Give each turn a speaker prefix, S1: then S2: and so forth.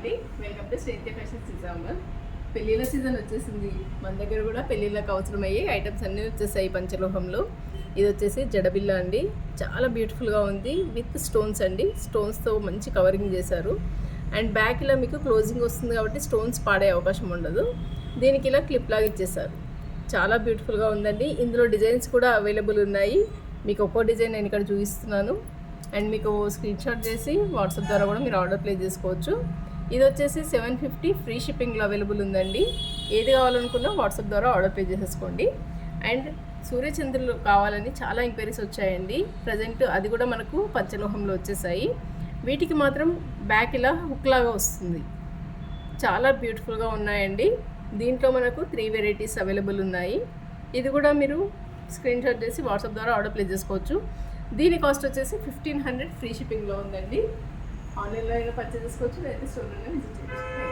S1: అండి, welcome to Srinitya fashions Nizamabad. పెళ్ళిళ్ళ season వచ్చేసింది. మన దగ్గర కూడా పెళ్ళిళ్ళకి అవసరమయ్యే ఐటమ్స్ అన్నీ వచ్చేసాయి పంచలోహంలో. ఇది వచ్చేసి జడబిల్ల అండి, చాలా బ్యూటిఫుల్గా ఉంది. విత్ స్టోన్స్ అండి, స్టోన్స్తో మంచి కవరింగ్ చేశారు. అండ్ బ్యాక్ ఇలా మీకు క్లోజింగ్ వస్తుంది కాబట్టి స్టోన్స్ పాడే అవకాశం ఉండదు. దీనికి ఇలా క్లిప్ లాగా ఇచ్చేసారు. చాలా బ్యూటిఫుల్గా ఉందండి. ఇందులో డిజైన్స్ కూడా అవైలబుల్ ఉన్నాయి. మీకు ఒక్కో డిజైన్ నేను ఇక్కడ చూపిస్తున్నాను. అండ్ మీకు స్క్రీన్ షాట్ చేసి వాట్సాప్ ద్వారా కూడా మీరు ఆర్డర్ ప్లేస్ చేసుకోవచ్చు. ఇది వచ్చేసి 750 ఫ్రీ షిప్పింగ్లో అవైలబుల్ ఉందండి. ఏది కావాలనుకున్నా వాట్సాప్ ద్వారా ఆర్డర్ ప్లేస్ చేసేసుకోండి. అండ్ సూర్యచంద్రులు కావాలని చాలా ఎంక్వైరీస్ వచ్చాయండి. ప్రజెంట్ అది కూడా మనకు పంచలోహంలో వచ్చేసాయి. వీటికి మాత్రం బ్యాక్ ఇలా హుక్ లాగా వస్తుంది. చాలా బ్యూటిఫుల్గా ఉన్నాయండి. దీంట్లో మనకు 3 వెరైటీస్ అవైలబుల్ ఉన్నాయి. ఇది కూడా మీరు స్క్రీన్ షాట్ చేసి వాట్సాప్ ద్వారా ఆర్డర్ ప్లేస్ చేసుకోవచ్చు. దీని కాస్ట్ వచ్చేసి 1500 ఫ్రీ షిప్పింగ్లో ఉందండి. ఆన్లైన్లో అయినా పర్చేస్ చేసుకోవచ్చు, లేదా స్టోర్లోనే విజిట్ చేయవచ్చు.